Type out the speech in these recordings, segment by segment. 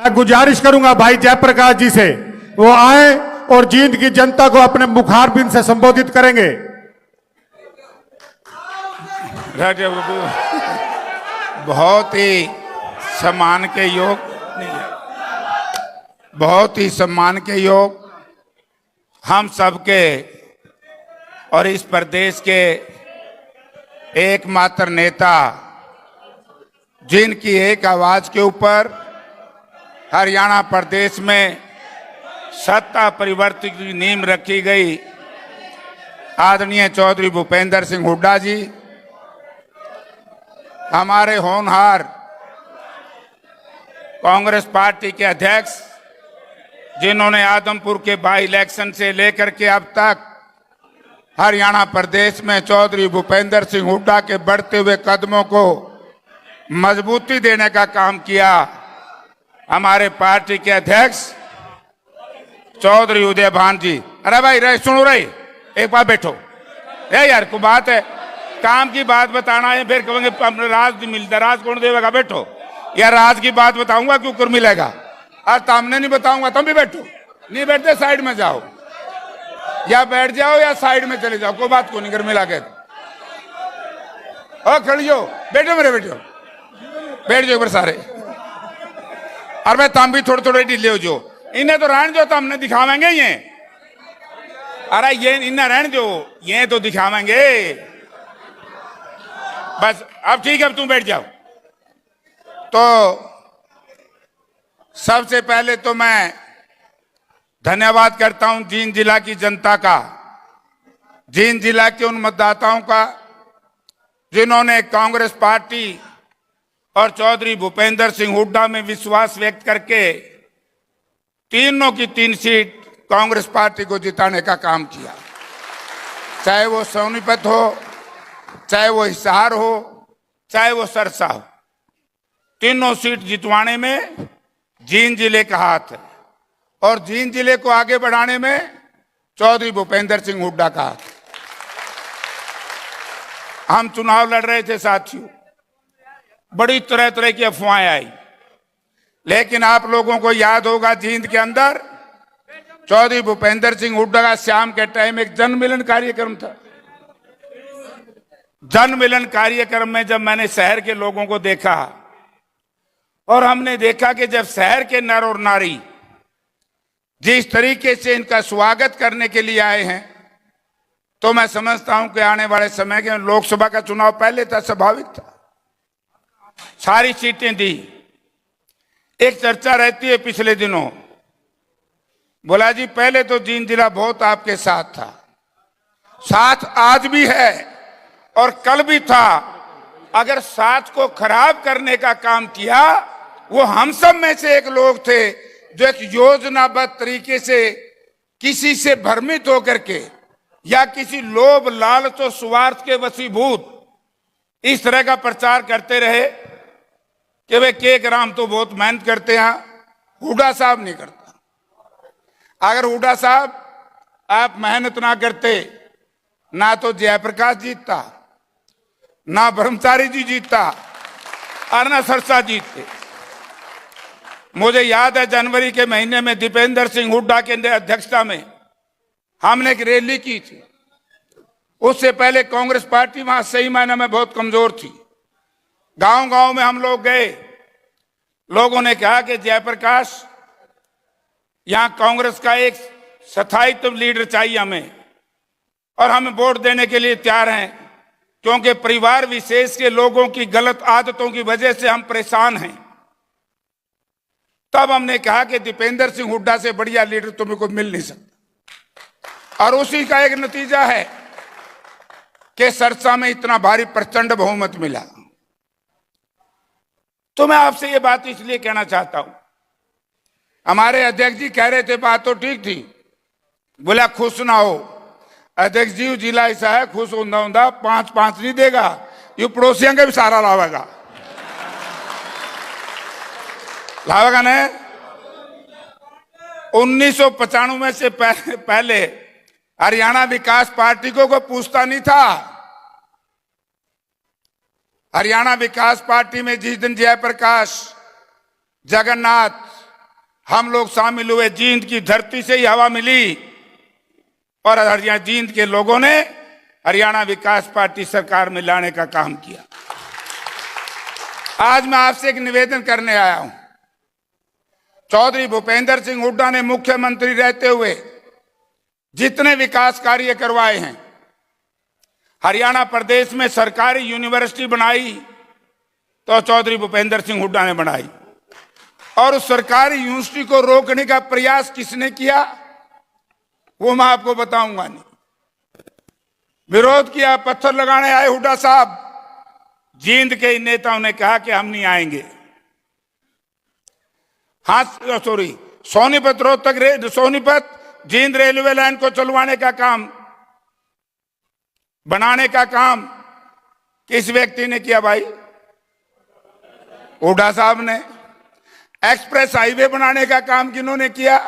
मैं गुजारिश करूंगा भाई जयप्रकाश जी से, वो आए और जींद की जनता को अपने मुखारबिन से संबोधित करेंगे। बहुत ही सम्मान के योग, बहुत ही सम्मान के योग हम सबके और इस प्रदेश के एकमात्र नेता, जिनकी एक आवाज के ऊपर हरियाणा प्रदेश में सत्ता परिवर्तन की नींव रखी गई, आदरणीय चौधरी भूपेंद्र सिंह हुड्डा जी, हमारे होनहार कांग्रेस पार्टी के अध्यक्ष, जिन्होंने आदमपुर के बाई इलेक्शन से लेकर के अब तक हरियाणा प्रदेश में चौधरी भूपेंद्र सिंह हुड्डा के बढ़ते हुए कदमों को मजबूती देने का काम किया, हमारे पार्टी के अध्यक्ष चौधरी उदय भान जी। अरे भाई रे सुनो रे, एक बार बैठो यार, को बात है, काम की बात बताना है, फिर कहेंगे राज नहीं मिलता, राज कौन देगा? बैठो यार, राज की बात बताऊंगा क्यों कर मिलेगा, और सामने नहीं बताऊंगा तुम भी बैठो, नहीं बैठते साइड में जाओ, या बैठ जाओ या साइड में चले जाओ, कोई बात को नहीं कर मिला के। और खड़ी हो, बैठो मेरे बेटो, बैठ जाओ सारे। और मैं तुम भी थोड़े थोड़े ढीले हो जो, इन्हें तो रहने दो, तो हमने दिखावेंगे ये, अरे ये इन्हें रहने दो, ये तो दिखावेंगे बस। अब ठीक है, अब तुम बैठ जाओ। तो सबसे पहले तो मैं धन्यवाद करता हूं जींद जिला की जनता का, जींद जिला के उन मतदाताओं का जिन्होंने कांग्रेस पार्टी और चौधरी भूपेंद्र सिंह हुड्डा में विश्वास व्यक्त करके तीनों की तीन सीट कांग्रेस पार्टी को जिताने का काम किया, चाहे वो सोनीपत हो, चाहे वो हिसार हो, चाहे वो सरसा हो, तीनों सीट जितवाने में जींद जिले का हाथ है, और जींद जिले को आगे बढ़ाने में चौधरी भूपेंद्र सिंह हुड्डा का हाथ। हम चुनाव लड़ रहे थे साथियों, बड़ी तरह तरह की अफवाहें आई, लेकिन आप लोगों को याद होगा जींद के अंदर चौधरी भूपेंद्र सिंह हुड्डा का शाम के टाइम एक जन मिलन कार्यक्रम था। जन मिलन कार्यक्रम में जब मैंने शहर के लोगों को देखा, और हमने देखा कि जब शहर के नर और नारी जिस तरीके से इनका स्वागत करने के लिए आए हैं, तो मैं समझता हूं कि आने वाले समय के लोकसभा का चुनाव पहले था, स्वाभाविक था, सारी सीटें दी। एक चर्चा रहती है पिछले दिनों, बोला जी पहले तो जींद जिला बहुत आपके साथ था, साथ आज भी है और कल भी था, अगर साथ को खराब करने का काम किया, वो हम सब में से एक लोग थे जो एक योजनाबद्ध तरीके से किसी से भ्रमित होकर के या किसी लोभ लालच और स्वार्थ के वशीभूत इस तरह का प्रचार करते रहे कि वे के राम तो बहुत मेहनत करते हैं, हुड्डा साहब नहीं करता। अगर हुड्डा साहब आप मेहनत ना करते, ना तो जयप्रकाश जीतता, ना ब्रह्मचारी जी जीतता, और ना सरसा जीतते। मुझे याद है जनवरी के महीने में दीपेंद्र सिंह हुड्डा के अध्यक्षता में हमने एक रैली की थी। उससे पहले कांग्रेस पार्टी वहां सही मायने में बहुत कमजोर थी। गांव गांव में हम लोग गए, लोगों ने कहा कि जयप्रकाश, यहां कांग्रेस का एक स्थायित्व लीडर चाहिए हमें, और हम वोट देने के लिए तैयार हैं, क्योंकि परिवार विशेष के लोगों की गलत आदतों की वजह से हम परेशान हैं। तब हमने कहा कि दीपेंद्र सिंह हुड्डा से बढ़िया लीडर तुम्हें को मिल नहीं सकता, और उसी का एक नतीजा है कि सरसा में इतना भारी प्रचंड बहुमत मिला। तो मैं आपसे ये बात इसलिए कहना चाहता हूं, हमारे अध्यक्ष जी कह रहे थे बात तो ठीक थी, बोला खुश ना हो अध्यक्ष जी, जिला ऐसा है खुश होंदा 5-5 नहीं देगा, ये पड़ोसियों का भी सारा लावेगा ने। 1995 से पहले हरियाणा विकास पार्टी को कोई पूछता नहीं था। हरियाणा विकास पार्टी में जिस दिन जयप्रकाश, जगन्नाथ हम लोग शामिल हुए। जींद की धरती से ही हवा मिली और हरियाणा जींद के लोगों ने हरियाणा विकास पार्टी सरकार में लाने का काम किया। आज मैं आपसे एक निवेदन करने आया हूं। चौधरी भूपेंद्र सिंह हुड्डा ने मुख्यमंत्री रहते हुए जितने विकास कार्य करवाए हैं, हरियाणा प्रदेश में सरकारी यूनिवर्सिटी बनाई तो चौधरी भूपेंद्र सिंह हुड्डा ने बनाई, और उस सरकारी यूनिवर्सिटी को रोकने का प्रयास किसने किया वो मैं आपको बताऊंगा नहीं। विरोध किया, पत्थर लगाने आए हुड्डा साहब। जींद के नेताओं ने कहा कि हम नहीं आएंगे। हाँ sorry, Sonipat Rohtak Sonipat Jind railway line को चलवाने का काम, बनाने का काम किस व्यक्ति ने किया भाई? हुड्डा साहब ने। एक्सप्रेस हाईवे बनाने का काम किन्होंने किया?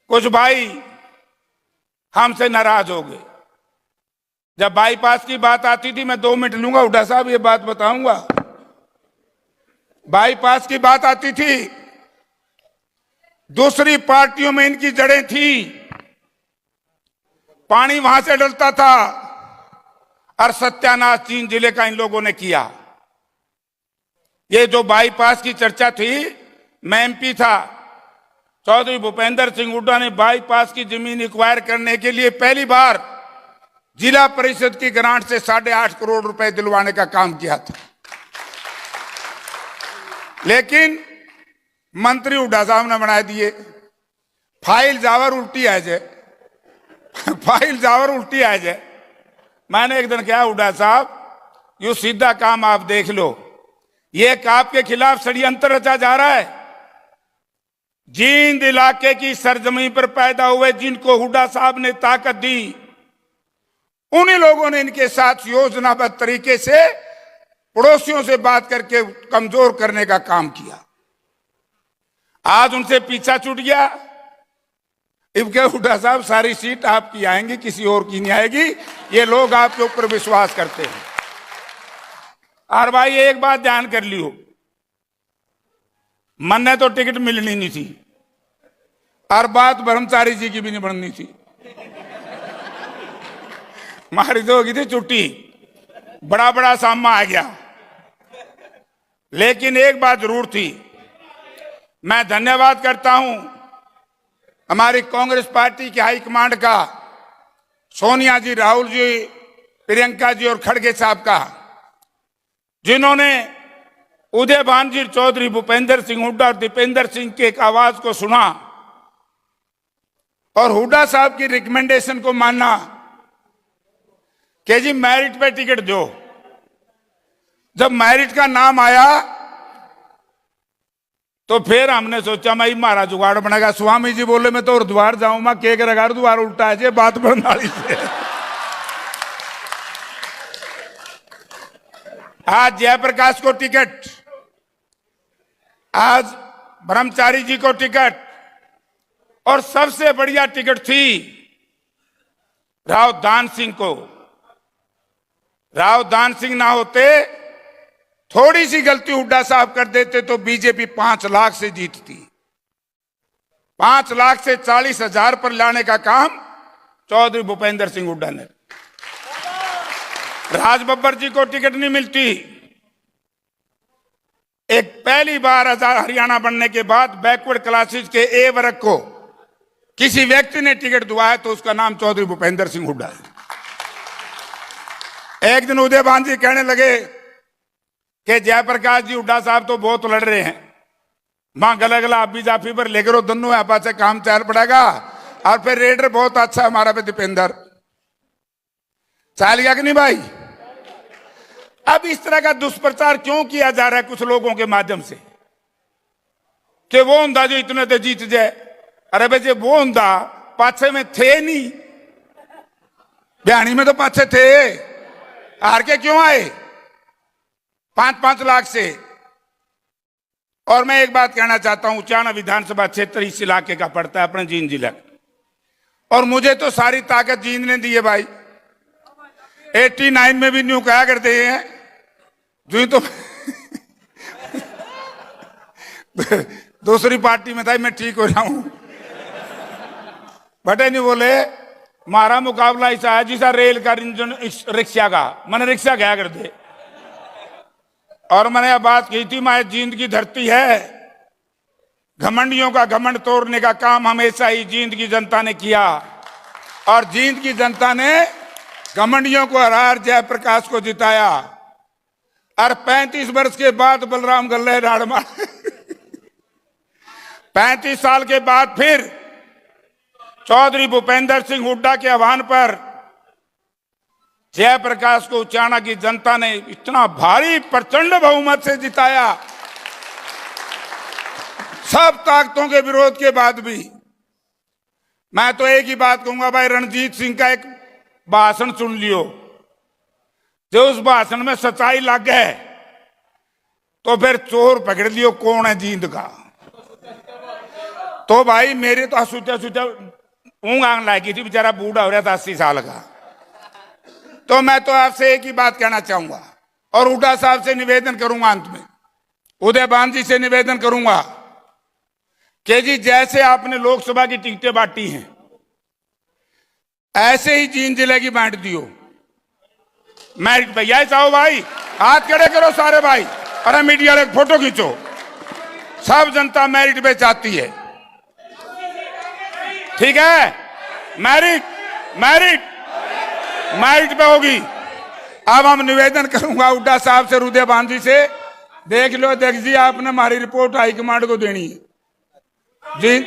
कुछ भाई हमसे नाराज हो गए। जब बाईपास की बात आती थी, मैं 2 मिनट लूंगा हुड्डा साहब, ये बात बताऊंगा। बाईपास की बात आती थी, दूसरी पार्टियों में इनकी जड़ें थी, पानी वहां से डलता था, और सत्यानाश जींद जिले का इन लोगों ने किया। ये जो बाईपास की चर्चा थी, मैं एमपी था, चौधरी भूपेंद्र सिंह हुड्डा ने बाईपास की जमीन एक्वायर करने के लिए पहली बार जिला परिषद की ग्रांट से 8.5 करोड़ रुपए दिलवाने का काम किया था। लेकिन मंत्री हुड्डा साहब ने बना दिए। फाइल जावर उल्टी आ जाए, फाइल जावर उल्टी आ जाए। मैंने एक दिन कहा, हुड्डा साहब यू सीधा काम आप देख लो, ये आपके खिलाफ षड्यंत्र रचा जा रहा है। जींद इलाके की सरजमीन पर पैदा हुए जिनको हुड्डा साहब ने ताकत दी, उन्हीं लोगों ने इनके साथ योजनाबद्ध तरीके से पड़ोसियों से बात करके कमजोर करने का काम किया। आज उनसे पीछा छूट गया। इब के हुड्डा साहब सारी सीट आपकी आएंगी, किसी और की नहीं आएगी। ये लोग आपके ऊपर विश्वास करते हैं। और भाई एक बात ध्यान कर लियो, मन ने तो टिकट मिलनी नहीं थी, और बात ब्रह्मचारी जी की भी नहीं बननी थी। मारी तो होगी थी छुट्टी, बड़ा बड़ा सामा आ गया। लेकिन एक बात जरूर थी, मैं धन्यवाद करता हूं हमारी कांग्रेस पार्टी के हाईकमांड का, सोनिया जी, राहुल जी, प्रियंका जी और खड़गे साहब का, जिन्होंने उदय भान जी, चौधरी भूपेंद्र सिंह हुड्डा और दीपेंद्र सिंह की एक आवाज को सुना और हुड्डा साहब की रिकमेंडेशन को माना कि जी मेरिट पे टिकट दो। जब मेरिट का नाम आया तो फिर हमने सोचा मैं मारा जुगाड़ बनेगा। स्वामी जी बोले मैं तो और द्वार जाऊं, मैं केक रगाड़ द्वार उल्टा है बात प्रणाली से। आज जयप्रकाश को टिकट, आज ब्रह्मचारी जी को टिकट, और सबसे बढ़िया टिकट थी राव दान सिंह को। राव दान सिंह ना होते, थोड़ी सी गलती हुड्डा साहब कर देते तो बीजेपी 5 लाख से जीतती। 5 लाख से 40,000 पर लाने का काम चौधरी भूपेंद्र सिंह हुड्डा ने। राज बब्बर जी को टिकट नहीं मिलती। एक पहली बार हरियाणा बनने के बाद बैकवर्ड क्लासेस के ए वर्ग को किसी व्यक्ति ने टिकट दिवाया तो उसका नाम चौधरी भूपेंद्र सिंह हुड्डा है। एक दिन उदय भान जी कहने लगे कि जयप्रकाश जी हुड्डा साहब तो बहुत लड़ रहे हैं, मां गला गला आप भी जाफी पर लेकर दोनों आपा से काम चल पड़ेगा, और फिर रेडर बहुत अच्छा हमारा पे दीपेंद्र चल गया कि नहीं भाई। अब इस तरह का दुष्प्रचार क्यों किया जा रहा है कुछ लोगों के माध्यम से कि वो हुंदा जो इतने तो जीत जाए। अरे भाई जे वो हुंदा पाछे में थे नहीं, बयानी में तो पाछे थे, हार के क्यों आए 5-5 लाख से। और मैं एक बात कहना चाहता हूं, उचाना विधानसभा क्षेत्र इस इलाके का पड़ता है, अपने जींद जिला, और मुझे तो सारी ताकत जींद ने दी है भाई। 89 में भी न्यू कहा करते हैं जो तो दूसरी पार्टी में था, मैं ठीक हो जाऊं। बटे नहीं बोले हमारा मुकाबला ऐसा है जैसा रेल का इंजन रिक्शा का, मैंने रिक्शा क्या कर दे। और मैंने यह बात की थी, मैं जींद की धरती है, घमंडियों का घमंड तोड़ने का काम हमेशा ही जींद की जनता ने किया, और जींद की जनता ने घमंडियों को हरा जयप्रकाश को जिताया। और 35 वर्ष के बाद बलराम गल्ले राड़ मार 35 साल के बाद फिर चौधरी भूपेंद्र सिंह हुड्डा के आह्वान पर जयप्रकाश को उचाना की जनता ने इतना भारी प्रचंड बहुमत से जिताया। सब ताकतों के विरोध के बाद भी मैं तो एक ही बात कहूंगा भाई, रणजीत सिंह का एक भाषण सुन लियो, जो उस भाषण में सच्चाई लग गए तो फिर चोर पकड़ लियो कौन है जींद का। तो भाई मेरे तो सूते सूते ऊँग आंग लागी थी, बेचारा बूढ़ा हो रहा था 80 साल का। तो मैं तो आपसे एक ही बात कहना चाहूंगा और हुड्डा साहब से निवेदन करूंगा, अंत में उदयभान जी से निवेदन करूंगा कि जी जैसे आपने लोकसभा की टिकटें बांटी हैं ऐसे ही जींद जिले की बांट दियो। मैरिट भैया चाहो भाई, हाथ खड़े करो सारे भाई, अरे मीडिया वाले फोटो खींचो। सब जनता मैरिट पे चाहती है, ठीक है, मैरिट मैरिट मैरिट पे होगी। अब हम निवेदन करूंगा हुड्डा साहब से, उदयभान जी से, देख लो देख जी आपने हमारी रिपोर्ट हाईकमांड को देनी है जी।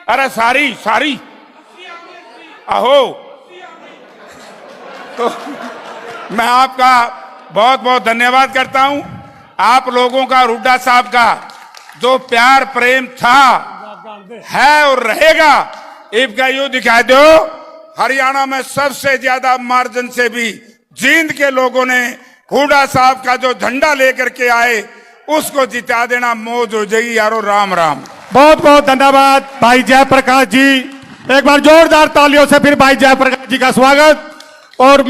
अरे सारी सारी आहो, तो मैं आपका बहुत बहुत धन्यवाद करता हूं। आप लोगों का, हुड्डा साहब का जो प्यार प्रेम था, है और रहेगा, इसका यूं दिखा दो। हरियाणा में सबसे ज्यादा मार्जिन से भी जींद के लोगों ने हुड्डा साहब का जो झंडा लेकर के आए उसको जिता देना, मौज हो जाएगी यारो। राम राम। बहुत बहुत धन्यवाद भाई जयप्रकाश जी। एक बार जोरदार तालियों से फिर भाई जयप्रकाश जी का स्वागत। और